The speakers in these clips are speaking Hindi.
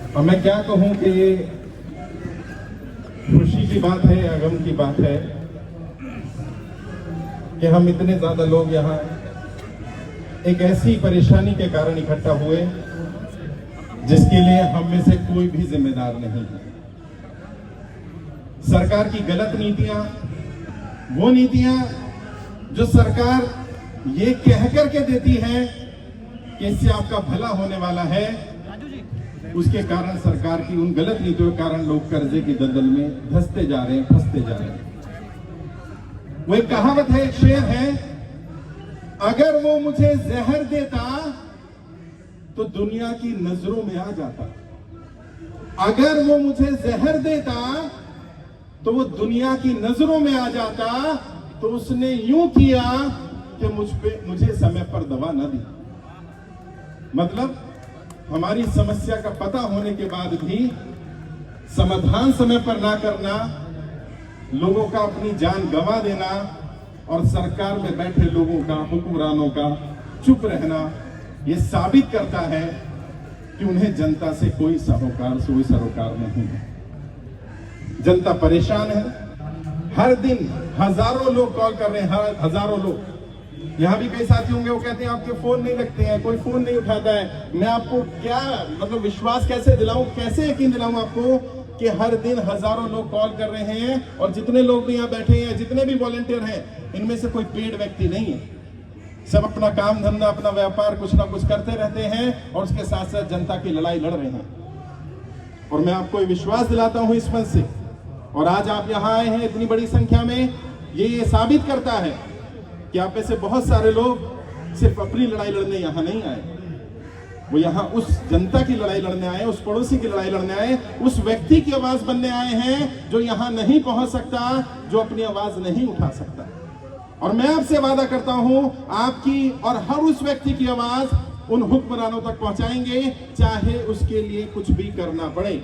और मैं क्या कहूं कि ये खुशी की बात है या गम की बात है कि हम इतने ज्यादा लोग यहाँ एक ऐसी परेशानी के कारण इकट्ठा हुए जिसके लिए हम में से कोई भी जिम्मेदार नहीं है। सरकार की गलत नीतियां, वो नीतियां जो सरकार ये कह करके देती है कि इससे आपका भला होने वाला है, उसके कारण सरकार की उन गलत नीतियों के कारण लोग कर्जे की दलदल में धंसते जा रहे हैं, फंसते जा रहे हैं। वो एक कहावत है, एक शेर है, अगर वो मुझे जहर देता तो दुनिया की नजरों में आ जाता। अगर वो मुझे जहर देता तो वो दुनिया की नजरों में आ जाता। तो उसने यूं किया कि मुझे समय पर दवा न दी। मतलब हमारी समस्या का पता होने के बाद भी समाधान समय पर ना करना, लोगों का अपनी जान गंवा देना और सरकार में बैठे लोगों का, हुक्मरानों का चुप रहना, यह साबित करता है कि उन्हें जनता से कोई सरोकार नहीं है। जनता परेशान है। हर दिन हजारों लोग कॉल कर रहे हैं, हजारों लोग। यहाँ भी कई साथी होंगे, वो कहते हैं आपके फोन नहीं लगते हैं, कोई फोन नहीं उठाता है। मैं आपको क्या मतलब विश्वास कैसे दिलाऊं, कैसे यकीन दिलाऊं आपको कि हर दिन हजारों लोग कॉल कर रहे हैं और जितने लोग भी यहाँ बैठे हैं, जितने भी वॉलंटियर हैं, इनमें से कोई पेड व्यक्ति नहीं है। सब अपना काम धंधा, अपना व्यापार कुछ ना कुछ करते रहते हैं और उसके साथ साथ जनता की लड़ाई लड़ रहे हैं। और मैं आपको विश्वास दिलाता हूं इस मंच से, और आज आप यहाँ आए हैं इतनी बड़ी संख्या में, ये साबित करता है कि आप में से बहुत सारे लोग सिर्फ अपनी लड़ाई लड़ने यहाँ नहीं आए, वो यहाँ उस जनता की लड़ाई लड़ने आए, उस पड़ोसी की लड़ाई लड़ने आए, उस व्यक्ति की आवाज बनने आए हैं जो यहाँ नहीं पहुंच सकता, जो अपनी आवाज नहीं उठा सकता। और मैं आपसे वादा करता हूं, आपकी और हर उस व्यक्ति की आवाज उन हुक्मरानों तक पहुंचाएंगे, चाहे उसके लिए कुछ भी करना पड़े।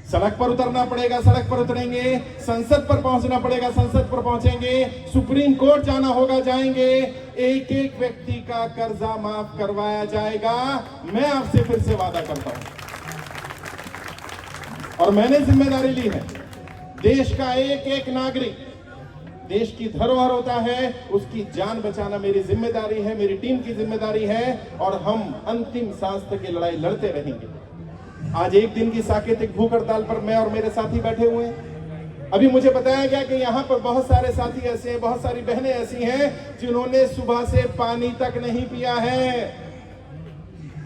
सड़क पर उतरना पड़ेगा, सड़क पर उतरेंगे। संसद पर पहुंचना पड़ेगा, संसद पर पहुंचेंगे। सुप्रीम कोर्ट जाना होगा, जाएंगे। एक एक व्यक्ति का कर्जा माफ करवाया जाएगा। मैं आपसे फिर से वादा करता हूं, और मैंने जिम्मेदारी ली है। देश का एक एक नागरिक देश की धरोहर होता है, उसकी जान बचाना मेरी जिम्मेदारी है, मेरी टीम की जिम्मेदारी है, और हम अंतिम सांस तक ये लड़ाई लड़ते रहेंगे। आज एक दिन की साकेतिक भूख हड़ताल पर मैं और मेरे साथी बैठे हुए हैं। अभी मुझे बताया गया कि यहाँ पर बहुत सारे साथी ऐसे हैं, बहुत सारी बहनें ऐसी हैं जिन्होंने सुबह से पानी तक नहीं पिया है।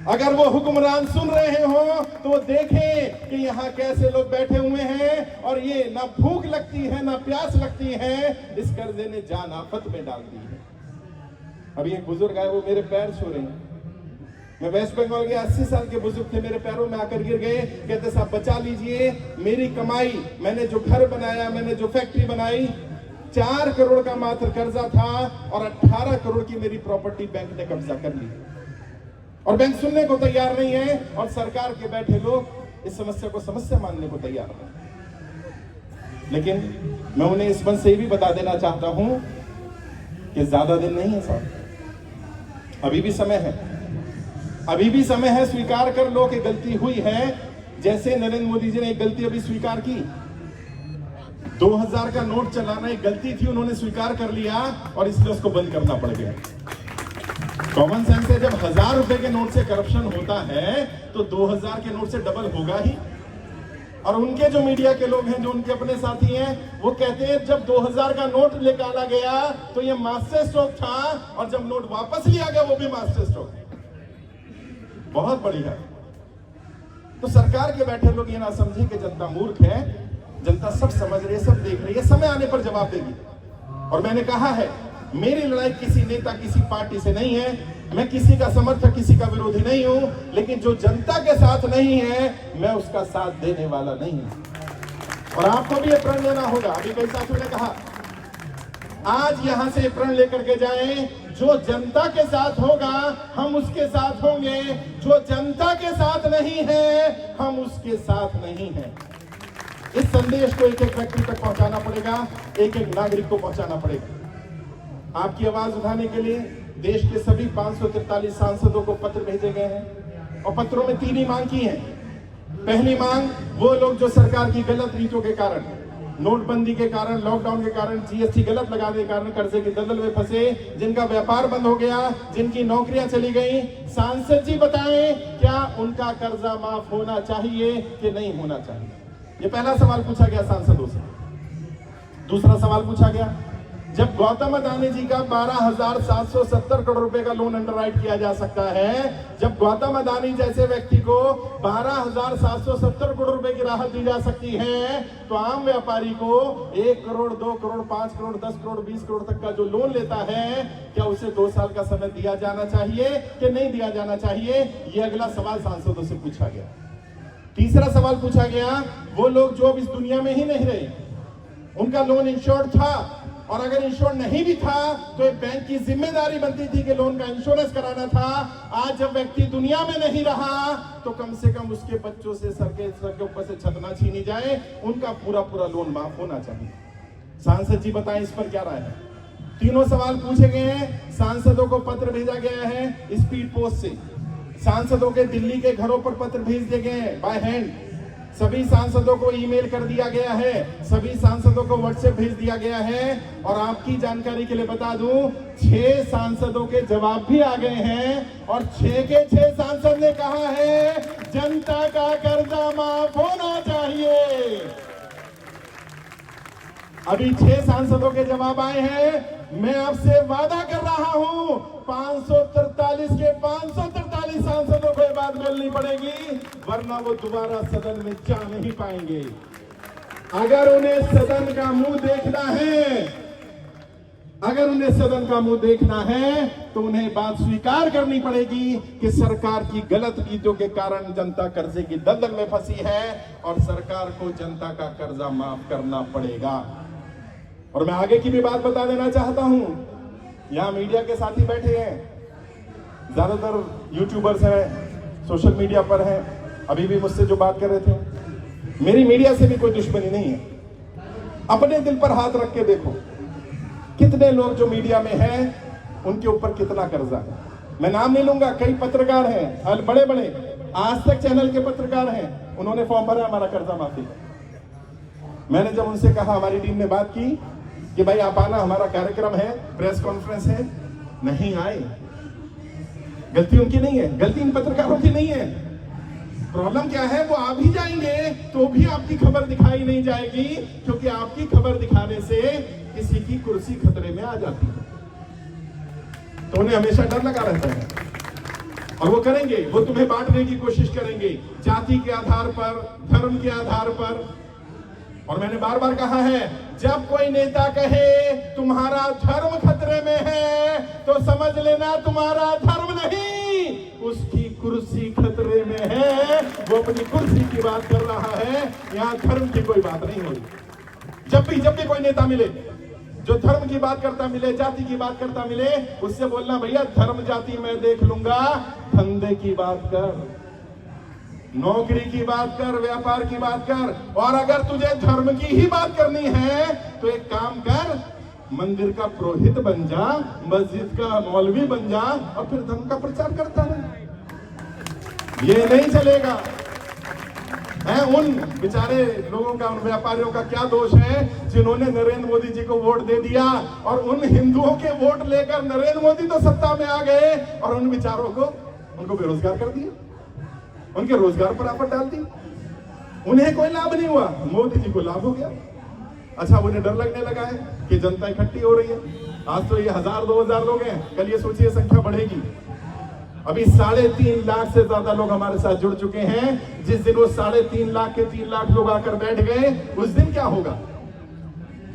अगर वो हुक्मरान सुन रहे हो तो देखें कि यहाँ कैसे लोग बैठे हुए हैं, और ये ना भूख लगती है ना प्यास लगती है, इस कर्जे ने जान आफत में डाल दी है। अभी एक बुजुर्ग आए, वो मेरे पैर छू रहे हैं। मैं वेस्ट बंगाल के 80 साल के बुजुर्ग थे, मेरे पैरों में आकर गिर गए। कहते साहब बचा लीजिए, मेरी कमाई, मैंने जो घर बनाया, मैंने जो फैक्ट्री बनाई, 4 करोड़ का मात्र कर्जा था और 18 करोड़ की मेरी प्रॉपर्टी बैंक ने कब्जा कर ली। और बैंक सुनने को तैयार नहीं है, और सरकार के बैठे लोग इस समस्या को समस्या मानने को तैयार नहीं। लेकिन मैं उन्हें इस मंच से भी बता देना चाहता हूं कि ज्यादा दिन नहीं है साहब, अभी भी समय है, अभी भी समय है। स्वीकार कर लो कि गलती हुई है। जैसे नरेंद्र मोदी जी ने एक गलती अभी स्वीकार की, 2000 का नोट चलाना एक गलती थी, उन्होंने स्वीकार कर लिया और इसलिए उसको बंद करना पड़ गया। कॉमन सेंस है, जब 1000 रुपए के नोट से करप्शन होता है तो 2000 के नोट से डबल होगा ही। और उनके जो मीडिया के लोग हैं, जो उनके अपने साथी हैं, वो कहते हैं जब 2000 का नोट निकाला गया तो ये मास्टर स्ट्रोक था, और जब नोट वापस लिया गया वो भी मास्टर स्ट्रोक। बहुत बढ़िया। तो सरकार के बैठे लोग ये ना समझे कि जनता मूर्ख है, जनता सब समझ रही है, सब देख रही है, समय आने पर जवाब देगी। और मैंने कहा है, मेरी लड़ाई किसी नेता, किसी पार्टी से नहीं है, मैं किसी का समर्थक, किसी का विरोधी नहीं हूं, लेकिन जो जनता के साथ नहीं है, मैं उसका साथ देने वाला नहीं हूं। और आपको भी ये प्रण लेना होगा। अभी कई साथियों ने कहा, आज यहां से प्रण लेकर के जाएं, जो जनता के साथ होगा हम उसके साथ होंगे, जो जनता के साथ नहीं है हम उसके साथ नहीं है। इस संदेश को एक एक व्यक्ति तक पहुंचाना पड़ेगा, एक एक नागरिक को पहुंचाना पड़ेगा। आपकी आवाज उठाने के लिए देश के सभी 543 सांसदों को पत्र भेजे गए हैं, और पत्रों में 3 ही मांग की है। पहली मांग, वो लोग जो सरकार की गलत नीतियों के कारण, नोटबंदी के कारण, लॉकडाउन के कारण, जीएसटी गलत लगाने के कारण कर्जे की दलदल में फंसे, जिनका व्यापार बंद हो गया, जिनकी नौकरियां चली गई, सांसद जी बताएं क्या उनका कर्जा माफ होना चाहिए कि नहीं होना चाहिए? ये पहला सवाल पूछा गया सांसदों से। दूसरा सवाल पूछा गया, जब गौतम अडानी जी का 12,770 करोड़ रुपए का लोन अंडरराइट किया जा सकता है, जब गौतम अडानी जैसे व्यक्ति को 12,770 करोड़ रुपए की राहत दी जा सकती है, तो आम व्यापारी को 1 करोड़, 2 करोड़, 5 करोड़, 10 करोड़, 20 करोड़ तक का जो लोन लेता है, क्या उसे 2 साल का समय दिया जाना चाहिए कि नहीं दिया जाना चाहिए? यह अगला सवाल सांसदों से पूछा गया। तीसरा सवाल पूछा गया, वो लोग जो अब इस दुनिया में ही नहीं रहे, उनका लोन इंश्योर्ड था, और अगर इंश्योर नहीं भी था तो एक बैंक की जिम्मेदारी बनती थी कि लोन का इंश्योरेंस कराना था। आज जब व्यक्ति दुनिया में नहीं रहा तो कम से कम उसके बच्चों से सर के ऊपर से छत ना छीनी जाए, उनका पूरा लोन माफ होना चाहिए। सांसद जी बताएं इस पर क्या राय है? तीनों सवाल पूछे गए हैं। सांसदों को पत्र भेजा गया है स्पीड पोस्ट से, सांसदों के दिल्ली के घरों पर पत्र भेज दिए गए हैं बाय हैंड, सभी सांसदों को ईमेल कर दिया गया है, सभी सांसदों को व्हाट्सएप भेज दिया गया है। और आपकी जानकारी के लिए बता दूं, 6 सांसदों के जवाब भी आ गए हैं, और 6 के 6 सांसद ने कहा है जनता का कर्जा माफ होना चाहिए। अभी 6 सांसदों के जवाब आए हैं। मैं आपसे वादा कर रहा हूं 543 के 543 सांसदों को ये बात बोलनी पड़ेगी, वरना वो दोबारा सदन में जा नहीं पाएंगे। अगर उन्हें सदन का मुंह देखना है, अगर उन्हें सदन का मुंह देखना है तो उन्हें बात स्वीकार करनी पड़ेगी कि सरकार की गलत नीतियों के कारण जनता कर्जे की दलदल में फंसी है, और सरकार को जनता का कर्जा माफ करना पड़ेगा। और मैं आगे की भी बात बता देना चाहता हूं, यहां मीडिया के साथी बैठे हैं, ज्यादातर यूट्यूबर्स हैं, सोशल मीडिया पर हैं, अभी भी मुझसे जो बात कर रहे थे, मेरी मीडिया से भी कोई दुश्मनी नहीं है। अपने दिल पर हाथ रख के देखो, कितने लोग जो मीडिया में हैं उनके ऊपर कितना कर्जा है। मैं नाम नहीं लूंगा, कई पत्रकार हैं, बड़े बड़े आज तक चैनल के पत्रकार हैं, उन्होंने फॉर्म भरा हमारा कर्जा माफी का। मैंने जब उनसे कहा, हमारी टीम ने बात की कि भाई आप आना, हमारा कार्यक्रम है, प्रेस कॉन्फ्रेंस है, नहीं आए। गलती उनकी नहीं है, गलती इन पत्रकारों की नहीं है। प्रॉब्लम क्या है, वो आ भी जाएंगे तो भी आपकी खबर दिखाई नहीं जाएगी, क्योंकि आपकी खबर दिखाने से किसी की कुर्सी खतरे में आ जाती है, तो उन्हें हमेशा डर लगा रहता है। और वो करेंगे, वो तुम्हें बांटने की कोशिश करेंगे, जाति के आधार पर, धर्म के आधार पर। और मैंने बार बार कहा है, जब कोई नेता कहे तुम्हारा धर्म खतरे में है, तो समझ लेना तुम्हारा धर्म नहीं, उसकी कुर्सी खतरे में है। वो अपनी कुर्सी की बात कर रहा है, यहां धर्म की कोई बात नहीं हो रही। जब भी कोई नेता मिले जो धर्म की बात करता मिले, जाति की बात करता मिले, उससे बोलना, भैया धर्म जाति मैं देख लूंगा, धंधे की बात कर, नौकरी की बात कर, व्यापार की बात कर। और अगर तुझे धर्म की ही बात करनी है तो एक काम कर, मंदिर का पुरोहित बन जा, मस्जिद का मौलवी बन जा, और फिर धर्म का प्रचार करता रहे। ये नहीं चलेगा। है उन बेचारे लोगों का, उन व्यापारियों का क्या दोष है जिन्होंने नरेंद्र मोदी जी को वोट दे दिया, और उन हिंदुओं के वोट लेकर नरेंद्र मोदी तो सत्ता में आ गए, और उन बेचारों को, उनको बेरोजगार कर दिया, उनके रोजगार पर आफत डाल दी। उन्हें कोई लाभ नहीं हुआ, मोदी जी को लाभ हो गया। अच्छा, उन्हें डर लगने लगा है कि जनता इकट्ठी हो रही है। आज तो ये 1000-2000 लोग हैं, कल ये सोचिए संख्या बढ़ेगी। अभी 3.5 लाख से ज्यादा लोग हमारे साथ जुड़ चुके हैं। जिस दिन वो 3.5 लाख के 3 लाख लोग आकर बैठ गए, उस दिन क्या होगा?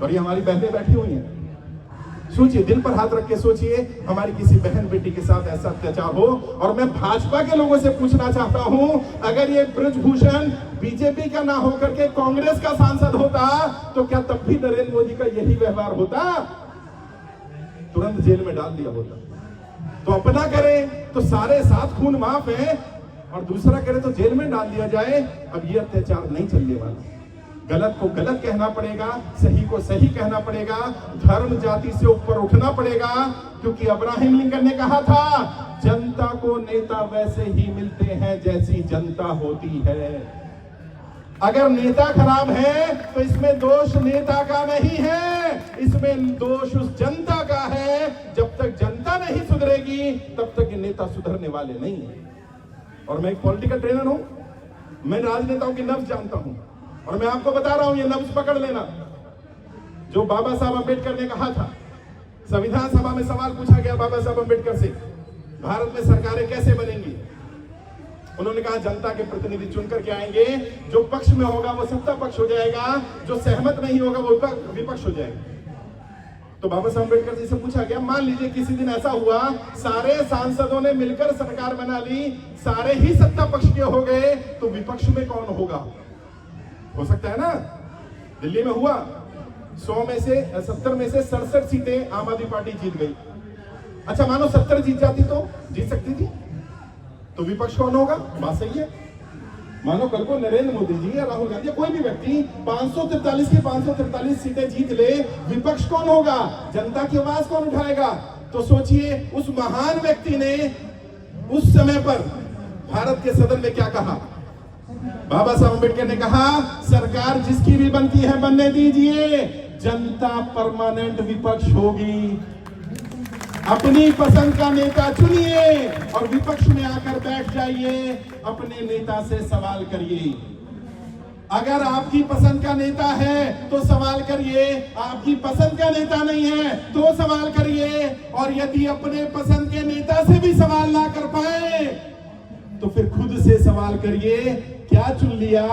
और ये हमारी बहनें बैठी हुई हैं। सोचिए, दिल पर हाथ रख के सोचिए, हमारी किसी बहन बेटी के साथ ऐसा अत्याचार हो। और मैं भाजपा के लोगों से पूछना चाहता हूं, अगर ये ब्रजभूषण बीजेपी का ना होकर के कांग्रेस का सांसद होता, तो क्या तब भी नरेंद्र मोदी का यही व्यवहार होता? तुरंत जेल में डाल दिया होता। तो अपना करें तो सारे साथ खून माफ है, और दूसरा करे तो जेल में डाल दिया जाए। अब ये अत्याचार नहीं चलने वाला। गलत को गलत कहना पड़ेगा, सही को सही कहना पड़ेगा, धर्म जाति से ऊपर उठना पड़ेगा। क्योंकि अब्राहम लिंकन ने कहा था, जनता को नेता वैसे ही मिलते हैं जैसी जनता होती है। अगर नेता खराब है तो इसमें दोष नेता का नहीं है, इसमें दोष उस जनता का है। जब तक जनता नहीं सुधरेगी तब तक ये नेता सुधरने वाले नहीं है। और मैं एक पॉलिटिकल ट्रेनर हूं, मैं राजनेताओं की नब्ज जानता हूं और मैं आपको बता रहा हूं, ये नब्ज पकड़ लेना। जो बाबा साहब अंबेडकर ने कहा था, संविधान सभा में सवाल पूछा गया बाबा साहब अंबेडकर से, भारत में सरकारें कैसे बनेंगी? उन्होंने कहा जनता के प्रतिनिधि चुनकर के आएंगे, जो पक्ष में होगा वो सत्ता पक्ष हो जाएगा, जो सहमत नहीं होगा वो विपक्ष हो जाएगा। तो बाबा साहब अंबेडकर जी से पूछा गया, मान लीजिए किसी दिन ऐसा हुआ, सारे सांसदों ने मिलकर सरकार बना ली, सारे ही सत्ता पक्ष के हो गए, तो विपक्ष में कौन होगा? हो सकता है ना, दिल्ली में हुआ, 100 में से 70 में से 67 सीटें आम आदमी पार्टी जीत गई। अच्छा मानो 70 जीत जाती तो जीत सकती थी, तो विपक्ष कौन होगा? बात सही है। मानो कल को नरेंद्र मोदी जी या राहुल गांधी या कोई भी व्यक्ति 543 की 543 सीटें जीत ले, विपक्ष कौन होगा? जनता की आवाज कौन उठाएगा? तो सोचिए उस महान व्यक्ति ने उस समय पर भारत के सदन में क्या कहा? बाबा साहब अम्बेडकर ने कहा, सरकार जिसकी भी बनती है बनने दीजिए, जनता परमानेंट विपक्ष होगी। अपनी पसंद का नेता चुनिए और विपक्ष में आकर बैठ जाइए, अपने नेता से सवाल करिए। अगर आपकी पसंद का नेता है तो सवाल करिए, आपकी पसंद का नेता नहीं है तो सवाल करिए। और यदि अपने पसंद के नेता से भी सवाल ना कर पाए तो फिर खुद से सवाल करिए, क्या चुन लिया,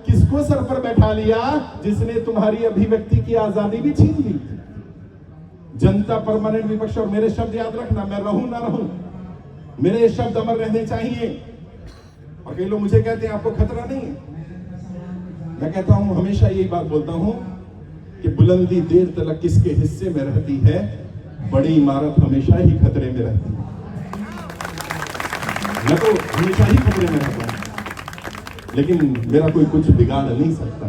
किसको सर पर बैठा लिया, जिसने तुम्हारी अभिव्यक्ति की आजादी भी छीन ली? जनता परमानेंट विपक्ष। और मेरे शब्द याद रखना, मैं रहूं ना रहूं, मेरे शब्द अमर रहने चाहिए। और कई लोग मुझे कहते हैं आपको खतरा नहीं है, मैं कहता हूं हमेशा यही बात बोलता हूं कि बुलंदी देर तक किसके हिस्से में रहती है, बड़ी इमारत हमेशा ही खतरे में रहती है। मैं तो हमेशा ही खतरे में रहता हूं, लेकिन मेरा कोई कुछ बिगाड़ नहीं सकता।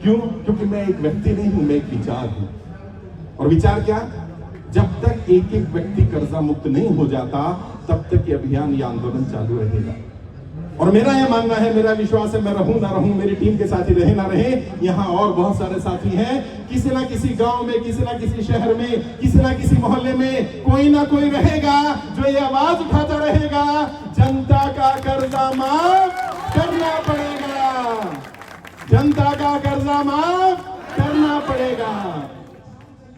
क्यों? क्योंकि मैं एक व्यक्ति नहीं हूं, मैं एक विचार हूं। और विचार क्या? जब तक एक एक व्यक्ति कर्जा मुक्त नहीं हो जाता तब तक ये अभियान, ये आंदोलन चालू रहेगा। और मेरा यह मानना है, मेरा विश्वास है, मैं रहूं ना रहूं, मेरी टीम के साथी रहे ना रहे, यहाँ और बहुत सारे साथी हैं, किसी ना किसी गांव में, किसी ना किसी शहर में, किसी ना किसी मोहल्ले में कोई ना कोई रहेगा जो ये आवाज उठाता रहेगा, जनता का कर्जा माफ करना पड़ेगा, जनता का कर्जा माफ करना पड़ेगा।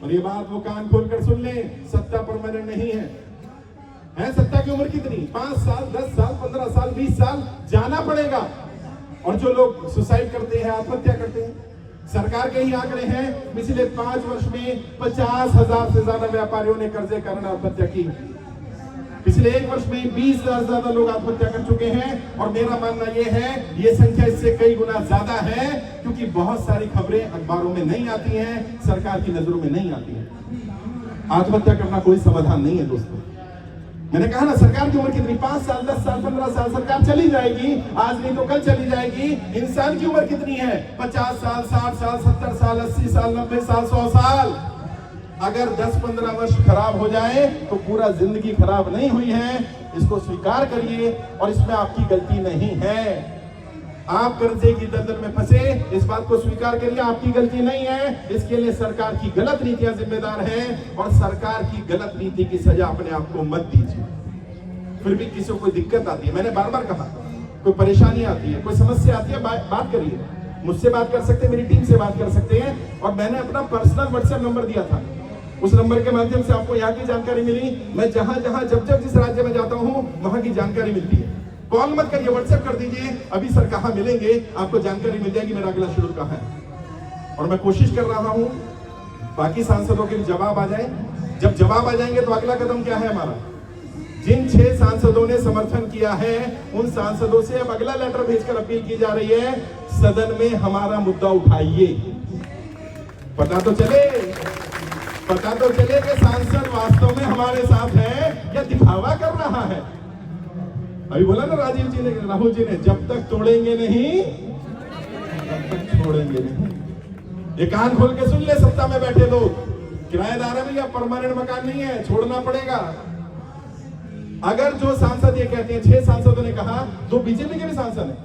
और ये बात वो कान खोलकर सुन ले, सत्ता परमानेंट नहीं है। सत्ता की उम्र कितनी? 5 साल, 10 साल, 15 साल, 20 साल जाना पड़ेगा। और जो लोग सुसाइड करते हैं, आत्महत्या करते हैं, सरकार के ही आंकड़े हैं, पिछले 5 वर्ष में 50,000 से ज्यादा व्यापारियों ने कर्जे कारण आत्महत्या की। पिछले 1 वर्ष में 20,000 से ज्यादा लोग आत्महत्या कर चुके हैं। और मेरा मानना यह है, ये संख्या इससे कई गुना ज्यादा है, क्योंकि बहुत सारी खबरें अखबारों में नहीं आती हैं, सरकार की नजरों में नहीं आती हैं। आत्महत्या करना कोई समाधान नहीं है दोस्तों। मैंने कहा ना, सरकार की उम्र कितनी? 5 साल, 10 साल, 15 साल, सरकार चली जाएगी, आज नहीं तो कल चली जाएगी। इंसान की उम्र कितनी है? 50 साल, 60 साल, 70 साल, 80 साल, 90 साल, 100 साल। अगर 10-15 वर्ष खराब हो जाए तो पूरा जिंदगी खराब नहीं हुई है, इसको स्वीकार करिए। और इसमें आपकी गलती नहीं है, आप कर्जे की दलदल में फंसे, इस बात को स्वीकार करिए, आपकी गलती नहीं है। इसके लिए सरकार की गलत नीतियां जिम्मेदार हैं, और सरकार की गलत नीति की सजा अपने आप को मत दीजिए। फिर भी किसी को कोई दिक्कत आती है, मैंने बार बार कहा, कोई परेशानी आती है, कोई समस्या आती है, बात करिए, मुझसे बात कर सकते हैं, मेरी टीम से बात कर सकते हैं। और मैंने अपना पर्सनल व्हाट्सएप नंबर दिया था, उस नंबर के माध्यम से आपको यहाँ की जानकारी मिली। मैं जहां जहां जब जब जिस राज्य में जाता हूं वहां की जानकारी मिलती है। कॉल मत करिए, व्हाट्सएप कर दीजिए, अभी सर कहां मिलेंगे, आपको जानकारी मिल जाएगी, मेरा अगला शेड्यूल कहां है। और मैं कोशिश कर रहा हूं बाकी सांसदों के जवाब आ जाए। जब जवाब आ जाएंगे तो अगला कदम क्या है हमारा? जिन 6 सांसदों ने समर्थन किया है उन सांसदों से अब अगला लेटर भेजकर अपील की जा रही है, सदन में हमारा मुद्दा उठाइए। पता तो चले कि सांसद वास्तव में हमारे साथ है या दिखावा कर रहा है। अभी बोला ना राहुल जी ने, जब तक तोड़ेंगे नहीं तब तक छोड़ेंगे नहीं। ये कान खोल के सुन ले, सत्ता में बैठे लोग, किराएदार है भैया, परमानेंट मकान नहीं है, छोड़ना पड़ेगा। अगर जो सांसद ये कहते हैं, 6 सांसदों ने कहा, 2 बीजेपी के भी सांसद हैं,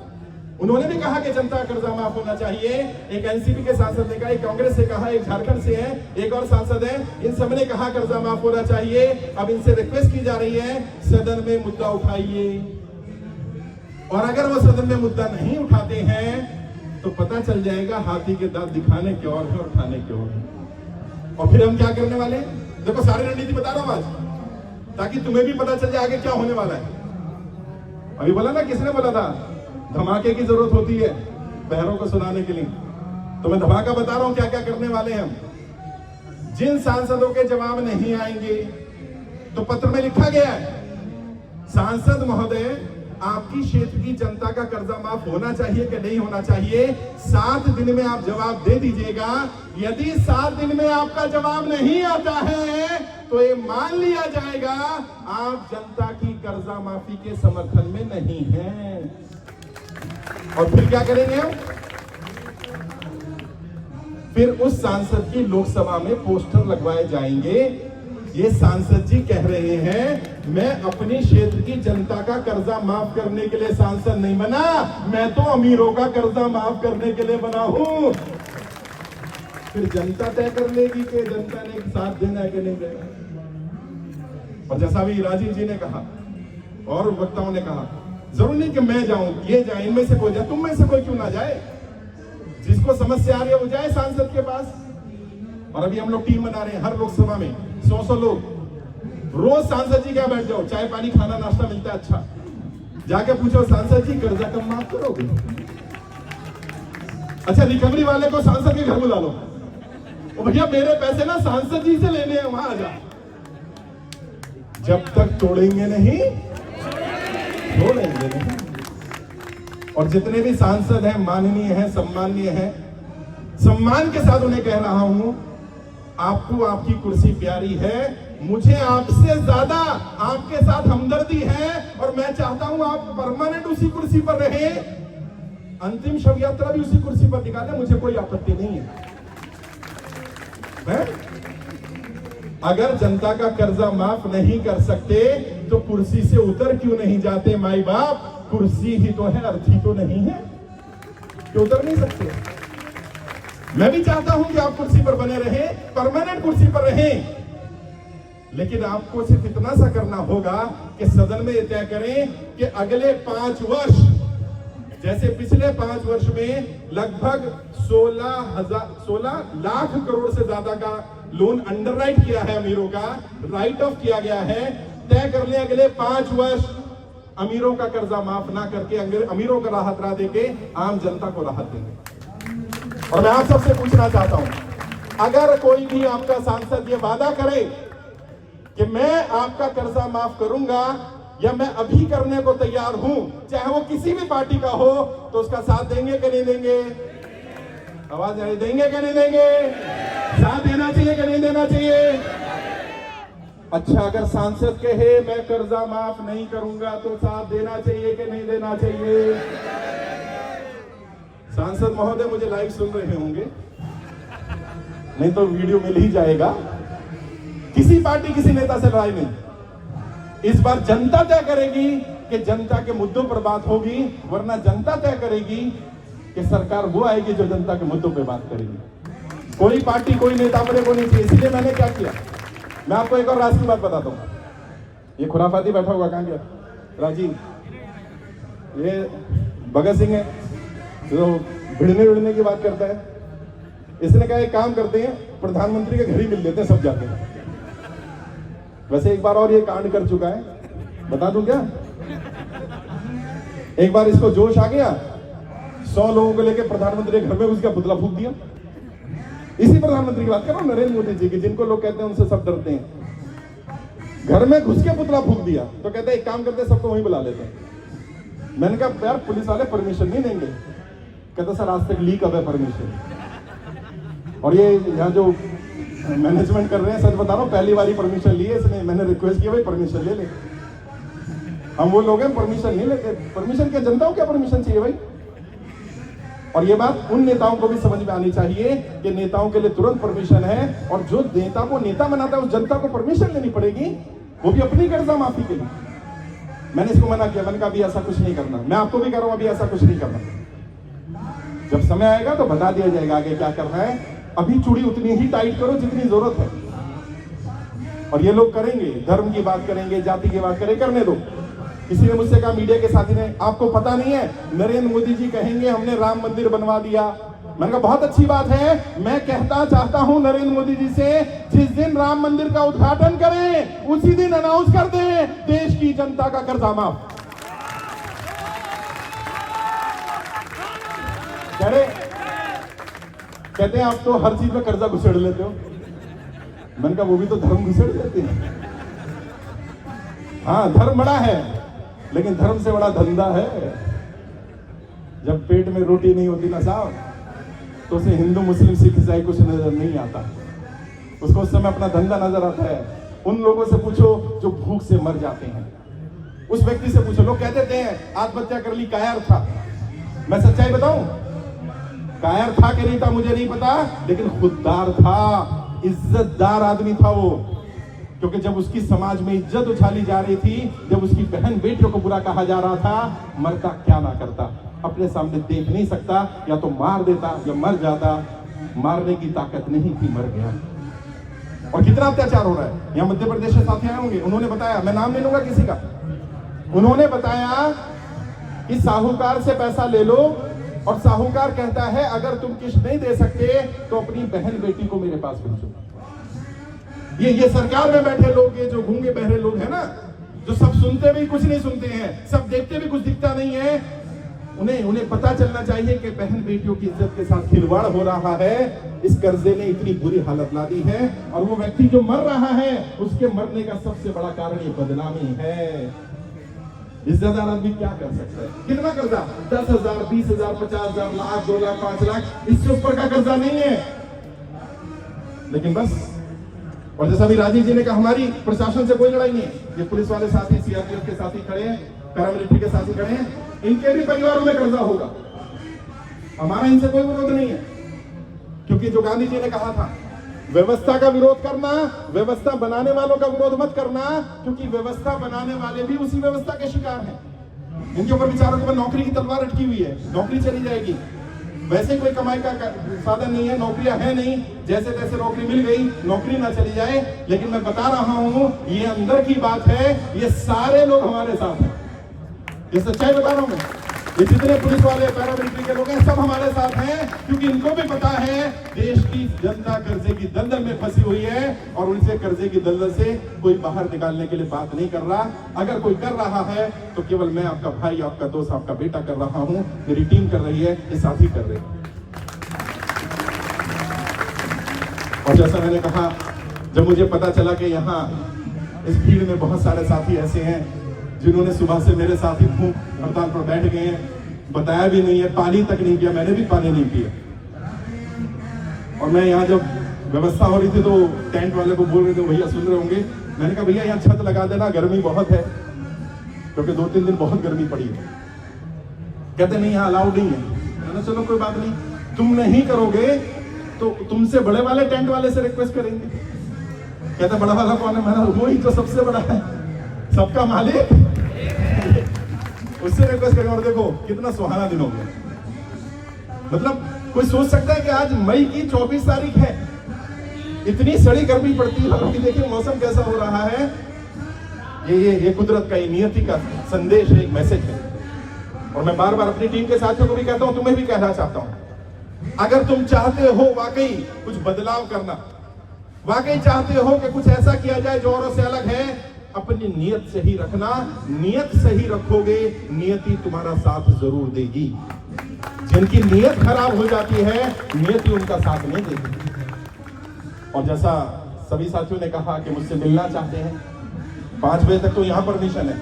उन्होंने भी कहा कि जनता का कर्जा माफ होना चाहिए। एक एनसीपी के सांसद ने कहा, एक कांग्रेस से कहा, एक झारखंड से है, एक और सांसद है, इन सब ने कहा कर्जा माफ होना चाहिए। अब इनसे रिक्वेस्ट की जा रही है सदन में मुद्दा उठाइए, और अगर वो सदन में मुद्दा नहीं उठाते हैं तो पता चल जाएगा हाथी के दांत दिखाने के और है और खाने के और है। और फिर हम क्या करने वाले हैं, देखो सारी रणनीति बता रहा हूं आज, ताकि तुम्हें भी पता चल जाए आगे क्या होने वाला है। अभी बोला ना, किसने बोला था धमाके की जरूरत होती है बहरों को सुनाने के लिए, तो मैं धमाका बता रहा हूं क्या क्या करने वाले हैं हम। जिन सांसदों के जवाब नहीं आएंगे, तो पत्र में लिखा गया है, सांसद महोदय आपकी क्षेत्र की जनता का कर्जा माफ होना चाहिए कि नहीं होना चाहिए, 7 दिन में आप जवाब दे दीजिएगा। यदि 7 दिन में आपका जवाब नहीं आता है तो ये मान लिया जाएगा आप जनता की कर्जा माफी के समर्थन में नहीं हैं। और फिर क्या करेंगे हम? फिर उस सांसद की लोकसभा में पोस्टर लगवाए जाएंगे, ये सांसद जी कह रहे हैं मैं अपनी क्षेत्र की जनता का कर्जा माफ करने के लिए सांसद नहीं बना, मैं तो अमीरों का कर्जा माफ करने के लिए बना हूं। फिर जनता तय कर लेगी कि जनता ने साथ देना है कि नहीं देना। और जैसा भी राजीव जी ने कहा और वक्ताओं ने कहा, जरूर नहीं कि मैं जाऊं, ये जाए, इनमें से कोई जाए, तुम में से कोई क्यों ना जाए, जिसको समस्या आ रही है वो जाए सांसद के पास। और अभी हम लोग टीम बना रहे हैं, हर लोकसभा में 100 लोग, रोज सांसद जी क्या बैठ जाओ, चाय पानी खाना नाश्ता मिलता है, अच्छा जाके पूछो सांसद जी कर्जा कब माफ करोगे। अच्छा रिकवरी वाले को सांसद के घर बुला लो, भैया मेरे पैसे ना सांसद जी से लेने हैं, वहां आ जा। जब तक तोड़ेंगे नहीं छोड़ेंगे नहीं। और जितने भी सांसद हैं माननीय हैं, सम्माननीय हैं, सम्मान के साथ उन्हें कह रहा हूं, आपको आपकी कुर्सी प्यारी है, मुझे आपसे ज्यादा आपके साथ हमदर्दी है, और मैं चाहता हूं आप परमानेंट उसी कुर्सी पर रहे, अंतिम शव यात्रा भी उसी कुर्सी पर निकाले, मुझे कोई आपत्ति नहीं है। अगर जनता का कर्जा माफ नहीं कर सकते तो कुर्सी से उतर क्यों नहीं जाते माई बाप? कुर्सी ही तो है, अर्थी तो नहीं है कि उतर नहीं सकते। मैं भी चाहता हूं कि आप कुर्सी पर बने रहे, परमानेंट कुर्सी पर रहें, लेकिन आपको सिर्फ इतना सा करना होगा कि सदन में तय करें कि अगले 5 वर्ष, जैसे पिछले 5 वर्ष में लगभग 16 लाख करोड़ से ज्यादा का लोन अंडरराइट किया है, अमीरों का राइट ऑफ किया गया है, तय कर ले अगले 5 वर्ष अमीरों का कर्जा माफ ना करके अमीरों का राहत ना देके आम जनता को राहत देंगे। और मैं आप सबसे पूछना चाहता हूं, अगर कोई भी आपका सांसद ये वादा करे कि मैं आपका कर्जा माफ करूंगा या मैं अभी करने को तैयार हूं, चाहे वो किसी भी पार्टी का हो, तो उसका साथ देंगे कि नहीं देंगे? आवाज नहीं देंगे कि नहीं देंगे? साथ देना चाहिए कि नहीं देना चाहिए? अच्छा, अगर सांसद कहे मैं कर्जा माफ नहीं करूंगा तो साथ देना चाहिए कि नहीं देना चाहिए? सांसद महोदय मुझे लाइव सुन रहे होंगे, नहीं तो वीडियो मिल ही जाएगा। किसी पार्टी किसी नेता से लड़ाई नहीं, इस बार जनता तय करेगी कि जनता के मुद्दों पर बात होगी, वरना जनता तय करेगी कि सरकार वो आएगी जो जनता के मुद्दों पे बात करेगी। कोई पार्टी कोई नेता अपने को नहीं चाहिए। इसलिए मैंने क्या किया, मैं आपको एक और राज की बात बताता हूं। ये खुराफाती बैठा हुआ कहां गया? राजीव, ये भगत सिंह है जो भिड़ने की बात करता है। इसने कहा एक काम करते हैं, प्रधानमंत्री के घर ही मिल लेते हैं, सब जाते हैं। वैसे एक बार और ये कांड कर चुका है, बता दूं क्या? एक बार इसको जोश आ गया, 100 लोगों को लेकर प्रधानमंत्री के घर में उसका पुतला फूंक दिया। इसी प्रधानमंत्री की बात कर रहा हूं, नरेंद्र मोदी जी की, जिनको लोग कहते हैं उनसे सब डरते हैं। घर में घुस के पुतला फूंक दिया, तो कहते हैं एक काम करते हैं, सबको वहीं बुला लेते हैं। मैंने कहा यार पुलिस वाले परमिशन नहीं देंगे। कहते सर आज तक लीक अब है परमिशन। और ये यहाँ जो मैनेजमेंट कर रहे हैं, सच बता रहा हूँ, पहली बार परमिशन ली है इसने। मैंने रिक्वेस्ट किया भाई परमिशन ले ले। हम वो लोग हैं परमिशन नहीं लेते। परमिशन क्या, जनता को क्या परमिशन चाहिए भाई? और ये बात उन नेताओं को भी समझ में आनी चाहिए कि नेताओं के लिए तुरंत परमिशन है, और जो नेता को नेता बनाता है उस जनता को परमिशन लेनी पड़ेगी, वो भी अपनी कर्जा माफी के लिए। मैंने इसको मना किया, मैंने कहा अभी ऐसा कुछ नहीं करना। मैं आपको भी कह रहा हूं अभी ऐसा कुछ नहीं करना। जब समय आएगा तो बता दिया जाएगा आगे क्या करना है। अभी चूड़ी उतनी ही टाइट करो जितनी जरूरत है। और ये लोग करेंगे, धर्म की बात करेंगे, जाति की बात करें, करने दो। किसी ने मुझसे कहा, मीडिया के साथी ने, आपको पता नहीं है नरेंद्र मोदी जी कहेंगे हमने राम मंदिर बनवा दिया। मैंने कहा बहुत अच्छी बात है, मैं कहता चाहता हूं नरेंद्र मोदी जी से, जिस दिन राम मंदिर का उद्घाटन करें उसी दिन अनाउंस कर दें देश की जनता का कर्जा माफ। कहते हैं आप तो हर चीज में कर्जा घुसेड़ लेते हो। मैंने कहा वो भी तो धर्म घुसेड़ लेते हैं। हाँ धर्म बड़ा है, लेकिन धर्म से बड़ा धंधा है। जब पेट में रोटी नहीं होती ना साहब, तो उसे हिंदू मुस्लिम सिख ईसाई कुछ नजर नहीं आता, उसको उस समय अपना धंधा नजर आता है। उन लोगों से पूछो जो भूख से मर जाते हैं, उस व्यक्ति से पूछो। लोग कह देते हैं आत्महत्या कर ली, कायर था। मैं सच्चाई बताऊं, कायर था कि नहीं था मुझे नहीं पता, लेकिन खुददार था, इज्जतदार आदमी था वो। क्योंकि जब उसकी समाज में इज्जत उछाली जा रही थी, जब उसकी बहन बेटियों को बुरा कहा जा रहा था, मरता क्या ना करता, अपने सामने देख नहीं सकता, या तो मार देता या मर जाता। मारने की ताकत नहीं थी, मर गया। और कितना अत्याचार हो रहा है। यहाँ मध्य प्रदेश के साथी आए होंगे, उन्होंने बताया, मैं नाम नहीं लूंगा किसी का, उन्होंने बताया कि साहूकार से पैसा ले लो, और साहूकार कहता है अगर तुम किस्त नहीं दे सकते तो अपनी बहन बेटी को मेरे पास भेजो। ये सरकार में बैठे लोग, ये जो गूंगे बहरे लोग हैं ना, जो सब सुनते भी कुछ नहीं सुनते हैं, सब देखते भी कुछ दिखता नहीं है, उन्हें पता चलना चाहिए कि बहन बेटियों की इज्जत के साथ खिलवाड़ हो रहा है। इस कर्जे ने इतनी बुरी हालत ला दी है, और वो व्यक्ति जो मर रहा है उसके मरने का सबसे बड़ा कारण ये बदनामी है। इज्जतदार आदमी क्या कर सकता है? कितना कर्जा? 10,000, 20,000, 50,000, लाख, 2 लाख, 5 लाख, इससे ऊपर का कर्जा नहीं है। लेकिन बस, और जैसा भी राजीव जी ने कहा, हमारी प्रशासन से कोई लड़ाई नहीं है। ये पुलिस वाले साथी, सीआरपीएफ के साथी खड़े हैं, पैरामिलिट्री के साथी खड़े हैं, इनके भी परिवारों में कर्जा होगा। हमारा इनसे कोई विरोध नहीं है, क्योंकि जो गांधी जी ने कहा था, व्यवस्था का विरोध करना, व्यवस्था बनाने वालों का विरोध मत करना, क्योंकि व्यवस्था बनाने वाले भी उसी व्यवस्था के शिकार हैं। इनके ऊपर बेचारों के ऊपर नौकरी की तलवार अटकी हुई है, नौकरी चली जाएगी। वैसे कोई कमाई का साधन नहीं है, नौकरियां है नहीं, जैसे तैसे नौकरी मिल गई, नौकरी ना चली जाए। लेकिन मैं बता रहा हूं, ये अंदर की बात है, ये सारे लोग हमारे साथ हैं। ये सच्चाई बता रहा हूं मैं। ये जितने पुलिस वाले, पैरामिलिट्री के लोग हैं, सब हमारे साथ हैं, क्योंकि इनको भी पता है देश की जनता कर्जे की दलदल में फंसी हुई है, और उनसे कर्जे की दलदल से कोई बाहर निकालने के लिए बात नहीं कर रहा। अगर कोई कर रहा है तो केवल मैं, आपका भाई, आपका दोस्त, आपका बेटा कर रहा हूं, मेरी टीम कर रही है, ये साथी कर रहे हैं। और जैसा मैंने कहा, जब मुझे पता चला कि यहाँ इस भीड़ में बहुत सारे साथी ऐसे हैं जिन्होंने सुबह से मेरे साथ ही भूख हड़ताल पर बैठ गए हैं, बताया भी नहीं है, पानी तक नहीं पिया, मैंने भी पानी नहीं पिया। और मैं यहाँ जब व्यवस्था हो रही थी तो टेंट वाले को बोल रहे थे, भैया सुन रहे होंगे, मैंने कहा भैया यहाँ छत लगा देना, गर्मी बहुत है, क्योंकि 2-3 दिन बहुत गर्मी पड़ी है। कहते नहीं यहाँ अलाउड नहीं है। मैंने चलो कोई बात नहीं, तुम नहीं करोगे तो तुमसे बड़े वाले टेंट वाले से रिक्वेस्ट करेंगे। कहते बड़ा वाला कौन है? मैंने वही तो सबसे बड़ा है, सबका मालिक, उससे रिक्वेस्ट करेंगे। और देखो कितना सुहाना दिन हो गया। मतलब कोई सोच सकता है कि आज मई की 24 तारीख है, इतनी सड़ी गर्मी पड़ती है, अभी देखिए मौसम कैसा हो रहा है। ये कुदरत का, ये नियति का संदेश है, एक मैसेज है। और मैं बार बार अपनी टीम के साथियों को भी कहता हूं, तुम्हें भी कहना चाहता हूं, अगर तुम चाहते हो वाकई कुछ बदलाव करना, वाकई चाहते हो कि कुछ ऐसा किया जाए जो औरों से अलग है, अपनी नियत सही रखना। नियत सही रखोगे, नियति तुम्हारा साथ जरूर देगी। जिनकी नियत खराब हो जाती है, नियति उनका साथ नहीं देगी। और जैसा सभी साथियों ने कहा कि मुझसे मिलना चाहते हैं, 5 बजे तक तो यहाँ परमिशन है,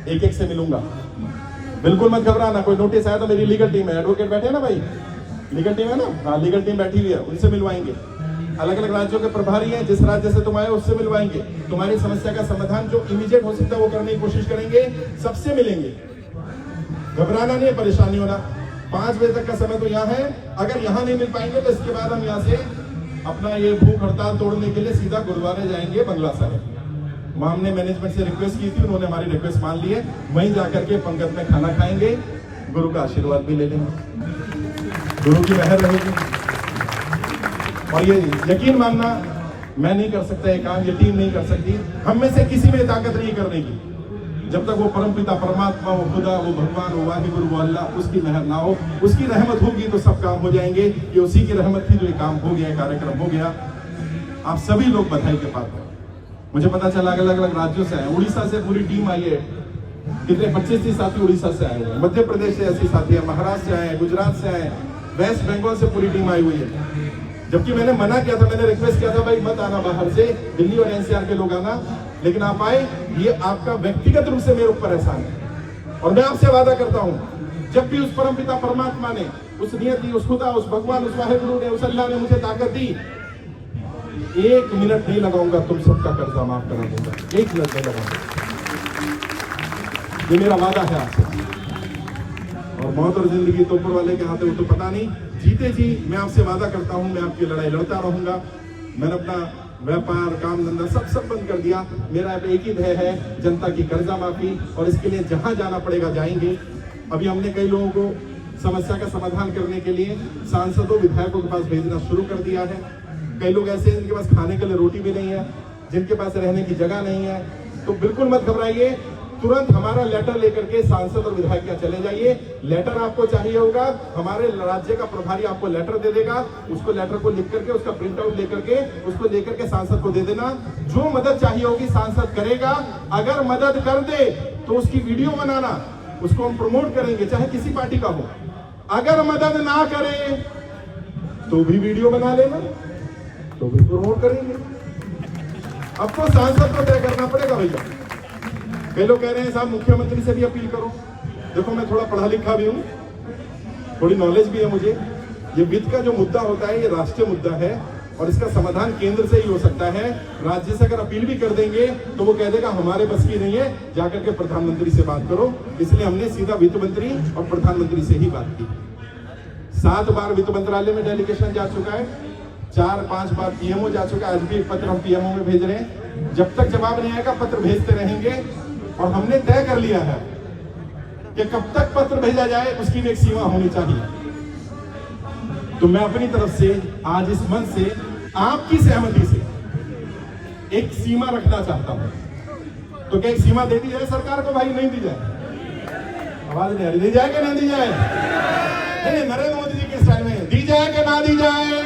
एक से मिलूंगा। बिल्कुल मत घबराना, कोई नोटिस आया तो मेरी लीगल टीम है, एडवोकेट बैठे हैं ना भाई, लीगल टीम है ना, हाँ लीगल टीम बैठी हुई है, उनसे मिलवाएंगे। अलग अलग राज्यों के प्रभारी हैं, जिस राज्य से तुम आए उससे मिलवाएंगे। तुम्हारी समस्या का समाधान जो इमीडिएट हो सकता है वो करने की कोशिश करेंगे, सबसे मिलेंगे। घबराना नहीं है, परेशानी होना। 5 बजे तक का समय तो यहाँ है। अगर यहाँ नहीं मिल पाएंगे तो इसके बाद हम यहाँ से अपना ये भूख हड़ताल तोड़ने के लिए सीधा गुरुद्वारे जाएंगे, बंगला साहिब। वहां हमने मैनेजमेंट से रिक्वेस्ट की थी, उन्होंने हमारी रिक्वेस्ट मान ली है। वहीं जाकर के पंगत में खाना खाएंगे, गुरु का आशीर्वाद भी ले लेंगे। गुरु की मेहर रहेगी। और ये यकीन मानना, मैं नहीं कर सकता ये काम, ये टीम नहीं कर सकती, हम में से किसी में ताकत नहीं करने की, जब तक वो परमपिता परमात्मा, वो खुदा, वो भगवान, वो वाहिगुरु, वो अल्लाह, उसकी मेहर ना हो। उसकी रहमत होगी तो सब काम हो जाएंगे। ये उसी की रहमत थी जो ये काम हो गया, कार्यक्रम हो गया। आप सभी लोग बधाई के पात्र हैं। मुझे पता चला अलग अलग राज्यों से आए, उड़ीसा से पूरी टीम आई है, कितने 25-30 साथी उड़ीसा से आए हैं, मध्य प्रदेश से ऐसे साथी है, महाराष्ट्र से आए, गुजरात से आए, वेस्ट बंगाल से पूरी टीम आई हुई है। जबकि मैंने मना किया था, मैंने रिक्वेस्ट किया था भाई मत आना बाहर से, दिल्ली और एनसीआर के लोग आना, लेकिन आप आए। ये आपका व्यक्तिगत रूप से मेरे ऊपर एहसान है। और मैं आपसे वादा करता हूं, जब भी उस परमपिता परमात्मा ने, उस नियति, उस खुदा, उस भगवान, उस वाहिगुरु ने, उस अल्लाह ने मुझे ताकत दी, 1 मिनट नहीं लगाऊंगा तुम सबका कर्जा माफ करा दूंगा, 1 मिनट नहीं लगाऊंगा। ये मेरा वादा है आपसे। और मौत और जिंदगी तो ऊपर वाले के हाथ है, वो तो पता नहीं। जीते जी मैं आपसे वादा करता हूं, मैं आपकी लड़ाई लड़ता रहूंगा। मैंने अपना व्यापार, काम धंधा सब बंद कर दिया। मेरा एक ही ध्येय है, जनता की कर्जा माफी, और इसके लिए जहां जाना पड़ेगा जाएंगे। अभी हमने कई लोगों को समस्या का समाधान करने के लिए सांसदों, विधायकों के पास भेजना शुरू कर दिया है। कई लोग ऐसे हैं जिनके पास खाने के लिए रोटी भी नहीं है, जिनके पास रहने की जगह नहीं है, तो बिल्कुल मत घबराइए, तुरंत हमारा लेटर लेकर के सांसद और विधायक क्या चले जाइए। लेटर आपको चाहिए होगा, हमारे राज्य का प्रभारी आपको लेटर दे देगा, उसको लेटर को लिख करके, उसका प्रिंट आउट लेकर के, उसको लेकर के सांसद को दे देना। जो मदद चाहिए होगी सांसद करेगा। अगर मदद कर दे तो उसकी वीडियो बनाना, उसको हम प्रमोट करेंगे, चाहे किसी पार्टी का हो। अगर मदद ना करे तो भी वीडियो बना लेना, तो भी प्रमोट करेंगे। अब तो सांसद को तय करना पड़ेगा भैया। कई लोग कह रहे हैं साहब मुख्यमंत्री से भी अपील करो। देखो मैं थोड़ा पढ़ा लिखा भी हूँ, थोड़ी नॉलेज भी है मुझे। ये वित्त का जो मुद्दा होता है, ये राष्ट्रीय मुद्दा है, और इसका समाधान केंद्र से ही हो सकता है। राज्य से अगर अपील भी कर देंगे तो वो कह देगा हमारे बस की नहीं है, जाकर के प्रधानमंत्री से बात करो। इसलिए हमने सीधा वित्त मंत्री और प्रधानमंत्री से ही बात की। 7 बार वित्त मंत्रालय में डेलीगेशन जा चुका है, 4-5 बार पीएमओ जा चुका है। आज भी एक पत्र हम पीएमओ में भेज रहे हैं। जब तक जवाब नहीं आएगा पत्र भेजते रहेंगे। और हमने तय कर लिया है कि कब तक पत्र भेजा जाए उसकी भी एक सीमा होनी चाहिए। तो मैं अपनी तरफ से आज इस मंच से आपकी सहमति से एक सीमा रखना चाहता हूं। तो क्या एक सीमा दे दी जाए सरकार को? भाई नहीं दी जाए, आवाज नहीं आ रही, दी जाए कि नहीं दी जाए? नहीं, नरेंद्र मोदी जी के स्टाइल में दी जाए कि ना दी जाए?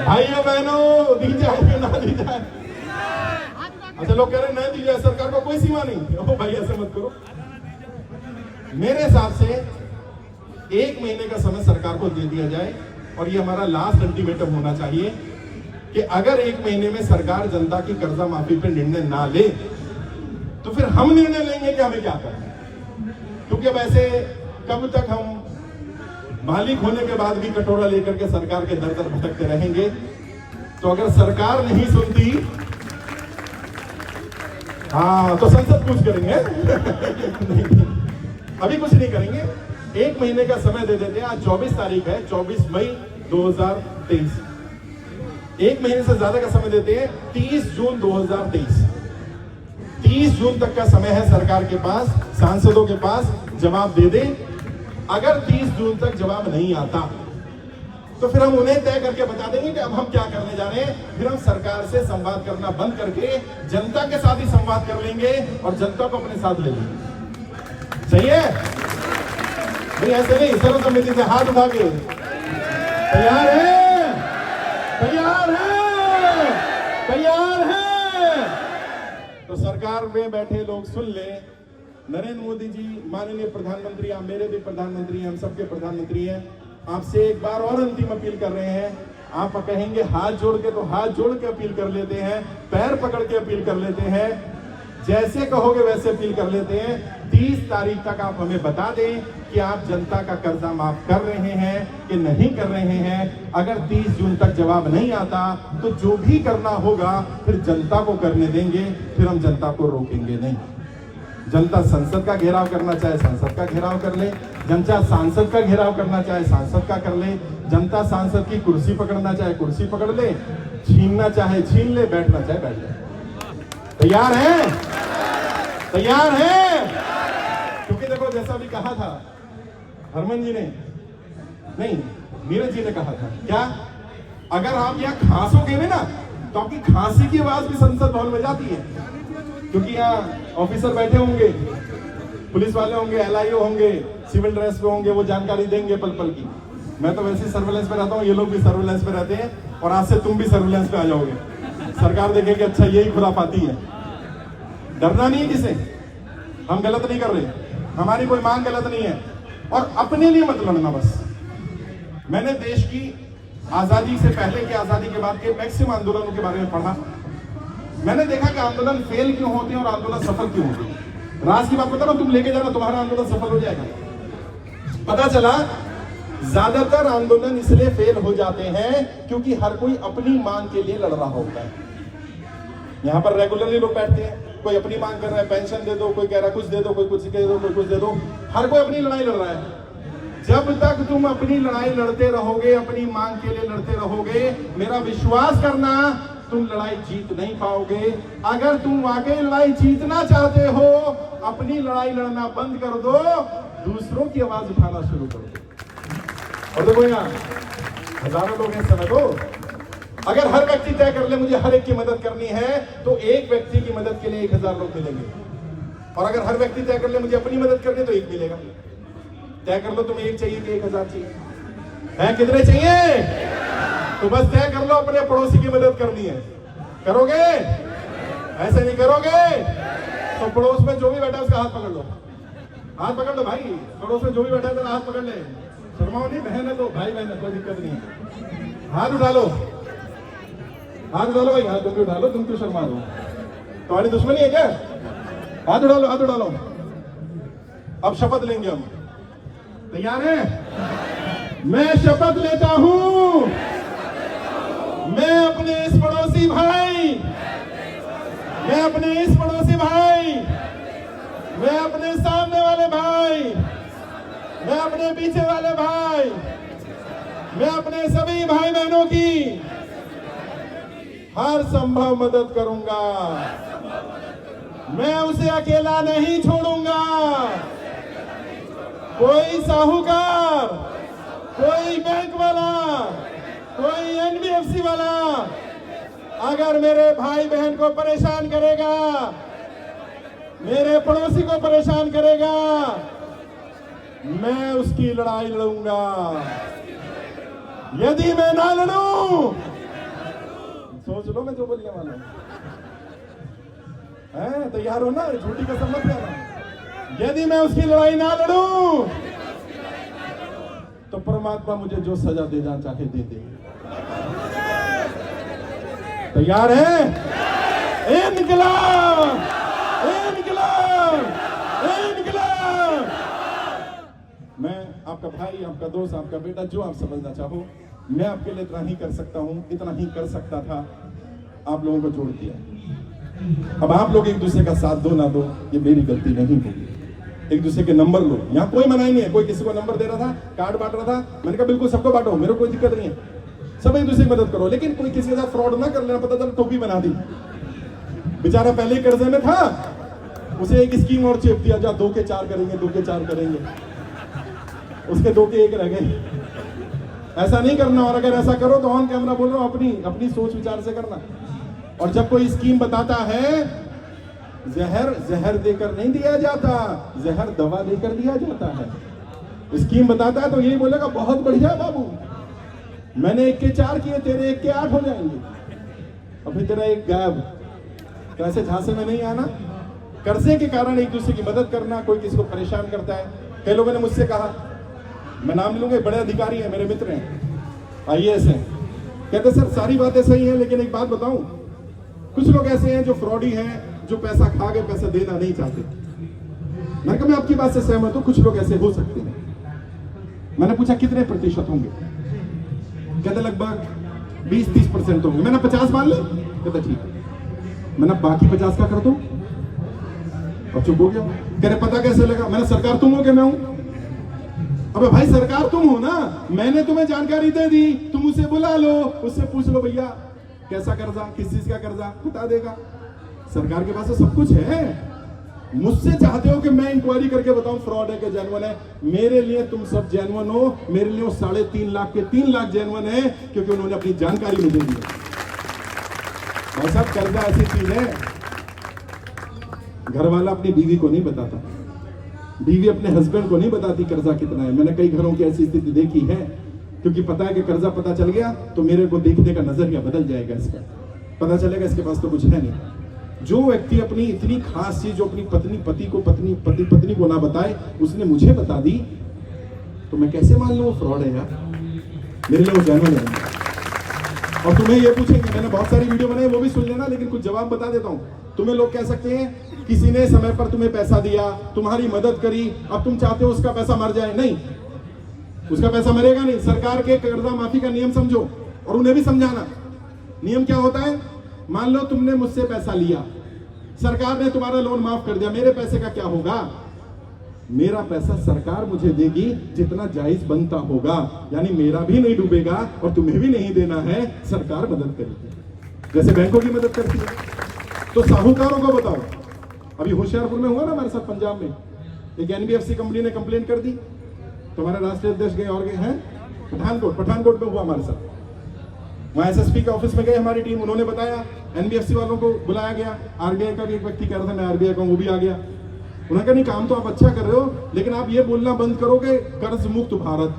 भाइयों बहनों, दी जाए कि ना दी जाए? अच्छा, लोग कह रहे हैं नहीं दी जाए, सरकार को कोई सीमा नहीं। ओ भाई ऐसे मत करो। मेरे हिसाब से 1 महीने का समय सरकार को दे दिया जाए, और ये हमारा लास्ट अल्टीमेटम होना चाहिए कि अगर 1 महीने में सरकार जनता की कर्जा माफी पर निर्णय ना ले तो फिर हम निर्णय लेंगे कि हमें क्या करना है। क्योंकि अब ऐसे कब तक हम मालिक होने के बाद भी कटोरा लेकर के सरकार के दर दर भटकते रहेंगे? तो अगर सरकार नहीं सुनती, हाँ, तो संसद कुछ करेंगे। नहीं, अभी कुछ नहीं करेंगे। 1 महीने का समय दे देते हैं। आज 24 तारीख है, 24 मई 2023। 1 महीने से ज्यादा का समय देते हैं, 30 जून 2023। 30 जून तक का समय है सरकार के पास, सांसदों के पास, जवाब दे दे। अगर 30 जून तक जवाब नहीं आता तो फिर हम उन्हें तय करके बता देंगे कि अब हम क्या करने जा रहे हैं। फिर हम सरकार से संवाद करना बंद करके जनता के साथ ही संवाद कर लेंगे और जनता को अपने साथ ले लेंगे। सही है? नहीं ऐसे नहीं, सर्वसम्मति से हाथ उठा के तैयार है? तैयार है? तैयार है? तो सरकार में बैठे लोग सुन ले, नरेंद्र मोदी जी माननीय प्रधानमंत्री, आप मेरे भी प्रधानमंत्री हैं, हम सबके प्रधानमंत्री हैं। आपसे एक बार और अंतिम अपील कर रहे हैं। आप कहेंगे हाथ जोड़ के, तो हाथ जोड़ के अपील कर लेते हैं, पैर पकड़ के अपील कर लेते हैं, जैसे कहोगे वैसे अपील कर लेते हैं। 30 तारीख तक आप हमें बता दें कि आप जनता का कर्जा माफ कर रहे हैं कि नहीं कर रहे हैं। अगर 30 जून तक जवाब नहीं आता तो जो भी करना होगा फिर जनता को करने देंगे, फिर हम जनता को रोकेंगे नहीं। जनता संसद का घेराव करना चाहे संसद का घेराव कर ले, जनता सांसद का घेराव करना चाहे सांसद का कर ले, जनता सांसद की कुर्सी पकड़ना चाहे कुर्सी पकड़ ले, छीनना चाहे छीन ले, बैठना चाहे बैठ जाए। तैयार है? तैयार है? क्योंकि देखो जैसा भी कहा था हरमन जी ने नहीं, नीरज जी ने कहा था क्या, अगर आप यहाँ खांसोगे भी ना तो आपकी खांसी की आवाज भी संसद भवन में जाती है, क्योंकि यहाँ ऑफिसर बैठे होंगे, पुलिस वाले होंगे, एलआईओ होंगे, सिविल ड्रेस पे होंगे, वो जानकारी देंगे पल पल की। मैं तो वैसे सर्वेलेंस पे रहता हूँ, ये लोग भी सर्वेलेंस पे रहते हैं, और आज से तुम भी सर्वेलेंस पे आ जाओगे। सरकार देखेगी अच्छा यही खुराफाती है। डरना नहीं है किसे, हम गलत नहीं कर रहे, हमारी कोई मांग गलत नहीं है, और अपने लिए मत लड़ना बस। मैंने देश की आजादी से पहले के, आजादी के बाद के मैक्सिमम आंदोलनों के बारे में पढ़ा। मैंने देखा कि आंदोलन फेल क्यों होते हैं और आंदोलन सफल क्यों होते हैं। राज की बात बता रहा हूं, तुम लेके जाना, तुम्हारा आंदोलन सफल हो जाएगा। पता चला ज्यादातर आंदोलन इसलिए फेल हो जाते हैं क्योंकि हर कोई अपनी मांग के लिए लड़ रहा होता है। यहाँ पर रेगुलरली लोग बैठते हैं, कोई अपनी मांग कर रहा है, पेंशन दे दो, कोई कह रहा है कुछ दे दो, कोई कुछ दे दो, कोई कुछ दे दो, हर कोई अपनी लड़ाई लड़ रहा है। जब तक तुम अपनी लड़ाई लड़ते रहोगे, अपनी मांग के लिए लड़ते रहोगे, मेरा विश्वास करना तुम लड़ाई जीत नहीं पाओगे। अगर तुम वाकई लड़ाई जीतना चाहते हो, अपनी लड़ाई लड़ना बंद कर दो, दूसरों की आवाज उठाना शुरू कर दो। और देखो यहाँ हजारों लोग हैं इस समय को, अगर हर व्यक्ति तय कर ले मुझे हर एक की मदद करनी है, तो एक व्यक्ति की मदद के लिए 1000 लोग मिलेंगे, और अगर हर व्यक्ति तय कर ले मुझे अपनी मदद करनी है तो एक मिलेगा। तय कर लो तुम्हें एक चाहिए कि 1000 चाहिए, है कितने चाहिए, तो बस तय कर लो अपने पड़ोसी की मदद करनी है। करोगे? ऐसे नहीं करोगे तो पड़ोस में जो भी बैठा है उसका हाथ पकड़ लो, हाथ पकड़ लो भाई, पड़ोस में जो भी बैठा है तो हाथ पकड़ ले, शर्माओ नहीं, बहन है तो भाई बहन है, कोई दिक्कत नहीं है। हाथ उठा लो, हाथ उठा लो भाई, हाथ तुम भी उठा लो, तुम क्यों शर्मा दो, तुम्हारी दुश्मनी है क्या? हाथ उठा लो, हाथ उठा लो। अब शपथ लेंगे हम, तैयार है? मैं शपथ लेता हूं, मैं अपने इस पड़ोसी भाई, मैं अपने इस पड़ोसी भाई, मैं अपने सामने वाले भाई, मैं अपने पीछे वाले भाई, मैं अपने सभी भाई बहनों की हर संभव मदद करूंगा। मैं उसे अकेला नहीं छोड़ूंगा। कोई साहूकार, कोई बैंक वाला, कोई एनबीएफसी वाला अगर मेरे भाई बहन को परेशान करेगा, मेरे पड़ोसी को परेशान करेगा, मैं उसकी लड़ाई लड़ूंगा। यदि मैं ना लड़ूं, सोच लो मैं जो बोलने वाला हूं, तैयार हो ना, झूठी कसम मत खाना। यदि मैं उसकी लड़ाई ना लड़ूं तो परमात्मा मुझे जो सजा देना चाहे दे दे। तैयार है? इनकलाब, इनकलाब, इनकलाब। मैं आपका भाई, आपका दोस्त, आपका बेटा, जो आप समझना चाहो, मैं आपके लिए इतना ही कर सकता हूं, इतना ही कर सकता था। आप लोगों को जोड़ दिया। अब आप लोग एक दूसरे का साथ दो ना दो, ये मेरी गलती नहीं होगी। एक दूसरे के नंबर लो, यहाँ कोई मनाही नहीं है। कोई किसी को नंबर दे रहा था, कार्ड बांट रहा था, मैंने कहा बिल्कुल सबको बांटो, मेरे को कोई दिक्कत नहीं है, सब एक दूसरे की मदद करो। लेकिन कोई किसी के साथ फ्रॉड ना कर लेना, पता चला टोपी बना दी, बेचारा पहले ही कर्जे में था, उसे एक स्कीम और चेप दिया, जा 2 के 4 करेंगे, 2 के 4 करेंगे, उसके 2 के 1 रह गए। ऐसा नहीं करना, और अगर ऐसा करो तो ऑन कैमरा बोल रहा हूं, अपनी सोच विचार से करना। और जब कोई स्कीम बताता है, जहर देकर नहीं दिया जाता, जहर दवा देकर दिया जाता है। स्कीम बताता है तो यही बोलेगा बहुत बढ़िया बाबू, मैंने 1 के 4 किए, तेरे 1 के 8 हो जाएंगे, और फिर तेरा 1 गायब। कैसे झांसे में नहीं आना। कर्जे के कारण एक दूसरे की मदद करना, कोई किसी को परेशान करता है। कई लोगों ने मुझसे कहा, मैं नाम लूंगा, बड़े अधिकारी हैं, मेरे मित्र हैं, IAS हैं, कहते सर सारी बातें सही हैं, लेकिन एक बात बताऊं, कुछ लोग ऐसे हैं जो फ्रॉडी हैं, जो पैसा खा के पैसा देना नहीं चाहते। मैंने कहा मैं आपकी बात से सहमत हूं, कुछ लोग ऐसे हो सकते हैं। मैंने पूछा कितने प्रतिशत होंगे? कहते लगभग 20-30% होंगे। मैंने 50 मान ली, कहते ठीक है। मैंने बाकी 50 का कर दो, और चुप हो गया। कह रहे पता कैसे लगा? मैंने सरकार तुम हो कि मैं हूं? अबे भाई सरकार तुम हो ना, मैंने तुम्हें जानकारी दे दी, तुम उसे बुला लो, उससे पूछ लो भैया कैसा कर्जा, किस चीज का कर्जा, बता देगा। सरकार के पास तो सब कुछ है, मुझसे चाहते हो कि मैं इंक्वायरी करके बताऊं फ्रॉड है कि जेन्युइन है। मेरे लिए तुम सब जेन्युइन हो, मेरे लिए वो 3.5 लाख के 3 लाख जेन्युइन है, क्योंकि उन्होंने अपनी जानकारी मुझे दी है। भाई साहब, कर्जा ऐसी चीज है, घर वाला अपनी बीवी को नहीं बताता, बीवी अपने हस्बैंड को नहीं बताती कर्जा कितना है। मैंने कई घरों की ऐसी स्थिति देखी है, क्योंकि पता है कि कर्जा पता चल गया तो मेरे को देखने का नजरिया बदल जाएगा, इसका पता चलेगा इसके पास तो कुछ है नहीं। जो व्यक्ति अपनी इतनी खास चीज जो अपनी पत्नी को ना बताए, उसने मुझे बता दी, तो मैं कैसे मान लूं वो फ्रॉड है यार? मेरे लिए वो जेन्युइन है। और तुम्हें ये पूछेंगे, मैंने बहुत सारी वीडियो बनाई, वो भी सुन लेना, लेकिन कुछ जवाब बता देता हूं। तुम्हें लोग कह सकते हैं किसी ने समय पर तुम्हें पैसा दिया, तुम्हारी मदद करी, अब तुम चाहते हो उसका पैसा मर जाए। नहीं, उसका पैसा मरेगा नहीं। सरकार के कर्जा माफी का नियम समझो और उन्हें भी समझाना। नियम क्या होता है? मान लो तुमने मुझसे पैसा लिया, सरकार ने तुम्हारा लोन माफ कर दिया, मेरे पैसे का क्या होगा? मेरा पैसा सरकार मुझे देगी जितना जायज बनता होगा, यानी मेरा भी नहीं डूबेगा और तुम्हें भी नहीं देना है, सरकार मदद करेगी, जैसे बैंकों की मदद करती है। तो साहूकारों को बताओ, अभी होशियारपुर में हुआ ना हमारे साथ, पंजाब में एक NBFC कंपनी ने कंप्लेंट कर दी, तो हमारे राष्ट्रीय अध्यक्ष गए और गए हैं पठानकोट में हुआ हमारे साथ। वहां SSP के ऑफिस में गए हमारी टीम, उन्होंने बताया, NBFC वालों को बुलाया गया, RBI का भी एक व्यक्ति कह रहा था मैं RBI का हूं, वो भी आ गया। उन्होंने कहा नहीं, काम तो आप अच्छा कर रहे हो, लेकिन आप ये बोलना बंद करोगे कर्ज मुक्त भारत।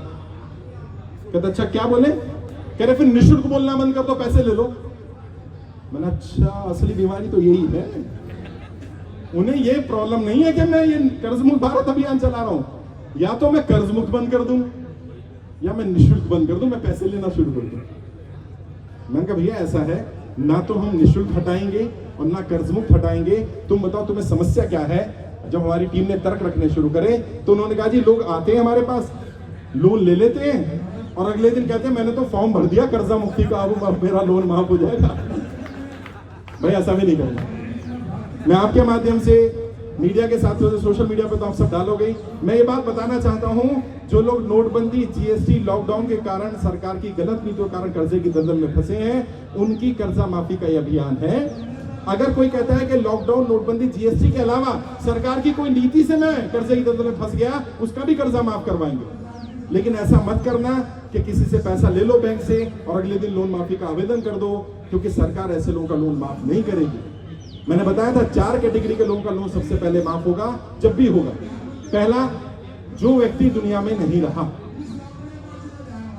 कहते अच्छा क्या बोले? कह रहे फिर निःशुल्क बोलना बंद कर दो, पैसे ले लो। मैंने अच्छा, असली बीमारी तो यही है। उन्हें ये प्रॉब्लम नहीं है कि मैं ये कर्ज मुक्त भारत अभियान चला रहा हूं, या तो मैं कर्ज मुक्त बंद कर दूं या मैं निःशुल्क बंद कर दूं, मैं पैसे लेना शुरू कर दूं। मैंने कहा भैया ऐसा है, ना तो हम निःशुल्क हटाएंगे और ना कर्ज मुक्त हटाएंगे, तुम बताओ तुम्हें समस्या क्या है? जब हमारी टीम ने तर्क रखने शुरू करे तो उन्होंने कहा जी लोग आते हैं हमारे पास, लोन ले लेते हैं और अगले दिन कहते हैं मैंने तो फॉर्म भर दिया कर्जा मुक्ति का, अब मेरा लोन माफ हो जाएगा। भाई ऐसा भी नहीं करना। मैं आपके माध्यम से मीडिया के साथियों से, सोशल मीडिया पे तो आप सब डालोगे, मैं ये बात बताना चाहता हूं, जो लोग नोटबंदी, GST, लॉकडाउन के कारण, सरकार की गलत नीतियों के कारण कर्जे की दलदल में फंसे हैं, उनकी कर्जा माफी का ये अभियान है। अगर कोई कहता है कि लॉकडाउन, नोटबंदी, GST के अलावा सरकार की कोई नीति से मैं कर्जे की दलदल में फंस गया, उसका भी कर्जा माफ करवाएंगे। लेकिन ऐसा मत करना कि किसी से पैसा ले लो बैंक से और अगले दिन लोन माफी का आवेदन कर दो, क्योंकि सरकार ऐसे लोगों का लोन माफ नहीं करेगी। मैंने बताया था 4 कैटेगरी के लोगों का लोन सबसे पहले माफ होगा, जब भी होगा। पहला, जो व्यक्ति दुनिया में नहीं रहा,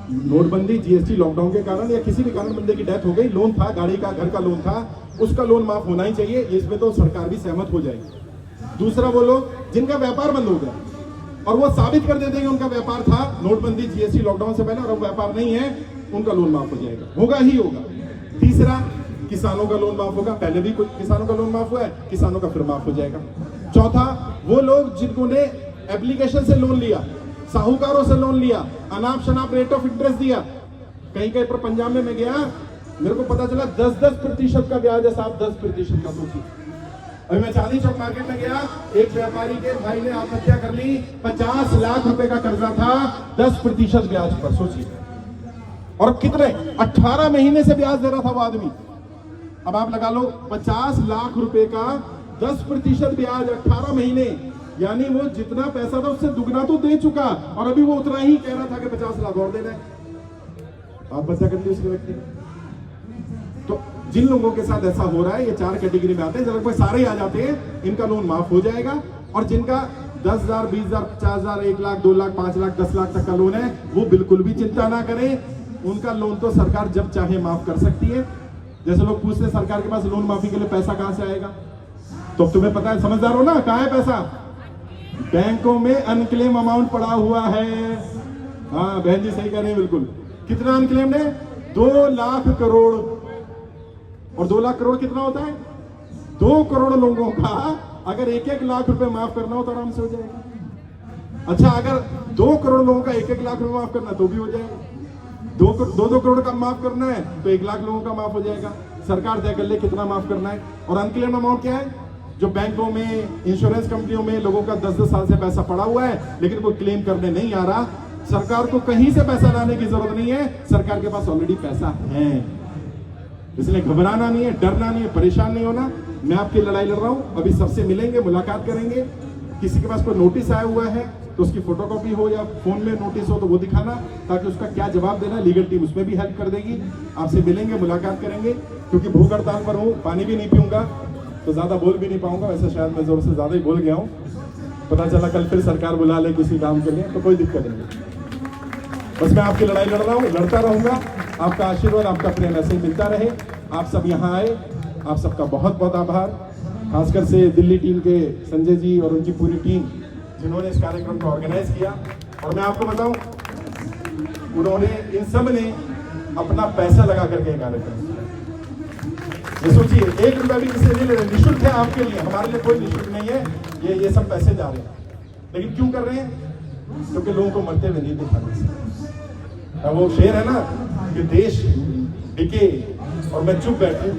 नोटबंदी, GST, लॉकडाउन के कारण या किसी भी कारण बंदे की डेथ हो गई, लोन था, गाड़ी का, घर का लोन था, उसका लोन माफ होना ही चाहिए, इसमें तो सरकार भी सहमत हो जाएगी। दूसरा, वो लोग जिनका व्यापार बंद हो गया और वो साबित कर देते हैं कि उनका व्यापार था नोटबंदी, GST, लॉकडाउन से पहले और अब व्यापार नहीं है, उनका लोन माफ हो जाएगा, होगा ही होगा। तीसरा, किसानों का लोन माफ होगा, पहले भी कुछ किसानों का लोन माफ हुआ है, किसानों का फिर माफ हो जाएगा। चौथा, वो लोग जिन्होंने एप्लीकेशन से लोन लिया, साहूकारों से लोन लिया, अनाप शनाप रेट ऑफ इंटरेस्ट दिया, कहीं कहीं पर पंजाब में मैं गया, मेरे को पता चला 10% का ब्याज है साहब, 10% का। सोचिए, अभी मैं चांदनी चौक मार्केट में गया, एक व्यापारी के भाई ने आत्महत्या कर ली, 50 लाख रुपए का कर्जा था, 10% ब्याज पर। सोचिए, और कितने 18 महीने से ब्याज दे रहा था वो आदमी। अब आप लगा लो 50 लाख रुपए का 10% ब्याज 18 महीने, यानी वो जितना पैसा था उससे दुगना तो दे चुका और अभी वो उतना ही कह रहा था कि 50 लाख और देना है। आत्महत्या कर ली उसके व्यक्ति ने। तो जिन लोगों के साथ ऐसा हो रहा है, ये 4 कैटेगरी में आते हैं, लगभग सारे ही आ जाते हैं, इनका लोन माफ हो जाएगा। और जिनका 10,000, 20,000, 50,000, 1 लाख, 2 लाख, 5 लाख, 10 लाख तक का लोन है, वो बिल्कुल भी चिंता ना करें, उनका लोन तो सरकार जब चाहे माफ कर सकती है। जैसे लोग पूछते हैं सरकार के पास लोन माफी के लिए पैसा कहां से आएगा, तो तुम्हें पता है, समझदार हो ना, कहां है पैसा? बैंकों में अनक्लेम अमाउंट पड़ा हुआ है। हाँ बहन जी सही कह रहे हैं, बिल्कुल। कितना अनक्लेम्ड है? 2 लाख करोड़। और 2 लाख करोड़ कितना होता है? 2 करोड़ लोगों का अगर 1-1 लाख रुपए माफ करना हो तो आराम से हो जाएगा। अच्छा, अगर 2 करोड़ लोगों का 1-1 लाख रुपए माफ करना तो भी हो जाएगा। 2 करोड़ का माफ करना है तो 1 लाख लोगों का माफ हो जाएगा। सरकार तय कर ले कितना माफ करना है। और अनक्लेम्ड अमाउंट क्या है? जो बैंकों में, इंश्योरेंस कंपनियों में लोगों का 10-10 साल से पैसा पड़ा हुआ है, लेकिन कोई क्लेम करने नहीं आ रहा। सरकार को कहीं से पैसा लाने की जरूरत नहीं है, सरकार के पास ऑलरेडी पैसा है, इसलिए घबराना नहीं है, डरना नहीं है, परेशान नहीं होना। मैं आपकी लड़ाई लड़ रहा हूं। अभी सबसे मिलेंगे, मुलाकात करेंगे। किसी के पास कोई नोटिस आया हुआ है तो उसकी फोटोकॉपी हो या फोन में नोटिस हो तो वो दिखाना, ताकि उसका क्या जवाब देना, लीगल टीम उसमें भी हेल्प कर देगी। आपसे मिलेंगे, मुलाकात करेंगे। क्योंकि भूख हड़ताल पर हूँ, पानी भी नहीं पीऊंगा तो ज्यादा बोल भी नहीं पाऊंगा। वैसे शायद मैं जोर से ज्यादा ही बोल गया हूँ। पता चला कल फिर सरकार बुला ले किसी काम के लिए तो कोई दिक्कत नहीं। बस मैं आपकी लड़ाई लड़ रहा हूँ, लड़ता रहूंगा। आपका आशीर्वाद, आपका प्रेम ऐसे ही मिलता रहे। आप सब यहाँ आए, आप सबका बहुत बहुत आभार। खासकर से दिल्ली टीम के संजय जी और उनकी पूरी टीम जिन्होंने इस कार्यक्रम को ऑर्गेनाइज किया। और मैं आपको बताऊं, उन्होंने इन सब ने अपना पैसा लगा करके कार्यक्रम ये सोचिए, 1 रुपया भी किसी नहीं ले रहे, निःशुल्क है आपके लिए, हमारे लिए कोई निःशुल्क नहीं है। ये सब पैसे जा रहे हैं, लेकिन क्यों कर रहे हैं? क्योंकि लोगों को मरते हुए नहीं दिखाने से। वो शेर है ना कि देश बिके और मैं चुप बैठूं,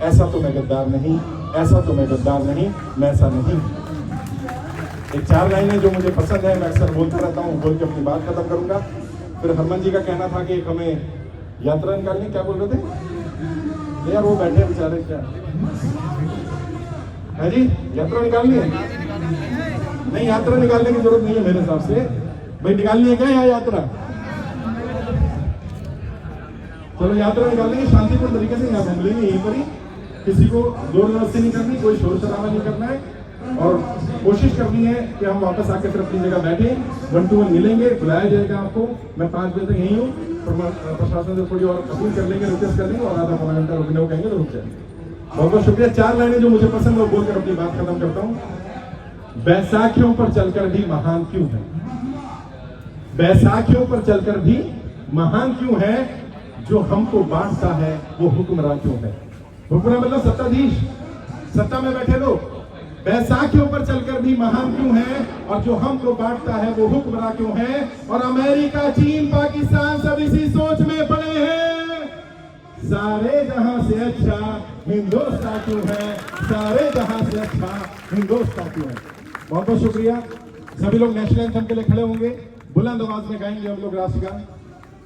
ऐसा तो मैं गद्दार नहीं, ऐसा तो मैं गद्दार नहीं, मैं ऐसा नहीं। एक 4 लाइनें जो मुझे पसंद है, मैं अक्सर बोलता रहता हूँ, बोल के अपनी बात खत्म करूंगा। फिर हरमन जी का कहना था कि हमें यात्रा निकालनी, क्या बोल रहे थे यार? वो बैठे बेचारे, क्या है जी? यात्रा निकालनी है? नहीं, यात्रा निकालने की जरूरत नहीं है मेरे हिसाब से। भाई निकालनी है क्या यहाँ यात्रा? चलो यात्रा निकालेंगे शांतिपूर्ण तरीके से, यहाँ घूम लेंगे यहीं पर ही। किसी को जोर जबरदस्ती नहीं करनी, कोई शोर शराबा नहीं करना है। और कोशिश करनी है कि हम वापस आके फिर अपनी जगह बैठे, 1 to 1 मिलेंगे, बुलाया जाएगा आपको। मैं 5 बजे तक यहीं हूँ। प्रशासन से थोड़ी और अपील कर लेंगे, रिक्वेस्ट कर लेंगे और आधा पौना घंटा रुकने को कहेंगे तो रुक जाएंगे। बहुत बहुत शुक्रिया। 4 लाइनें जो मुझे पसंद है वो बोलकर अपनी बात खत्म करता हूँ। बैसाखियों पर चलकर भी महान क्यों है? बैसाखियों पर चलकर भी महान क्यों है? जो हमको बांटता है वो हुक्मरान क्यों है? हुक्मरान मतलब सत्ताधीश, सत्ता में बैठे लोग। बैसाखियों पर चलकर भी महान क्यों है? और जो हमको बांटता है वो हुक्मरान क्यों है? और अमेरिका, चीन, पाकिस्तान सब इसी सोच में पड़े हैं। सारे जहां से अच्छा हिंदुस्तान क्यों है? सारे जहां से अच्छा हिंदुस्तान क्यों है? बहुत बहुत शुक्रिया। सभी लोग नेशनल एंथम के लिए खड़े होंगे, बुलंद आवाज में गाएंगे हम लोग राष्ट्रगान।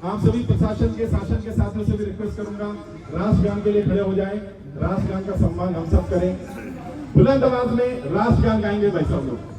आप सभी प्रशासन के, शासन के साथियों से भी रिक्वेस्ट करूंगा, राष्ट्रगान के लिए खड़े हो जाएं। राष्ट्रगान का सम्मान हम सब करें। बुलंद आवाज में राष्ट्रगान गाएंगे भाई सब लोग।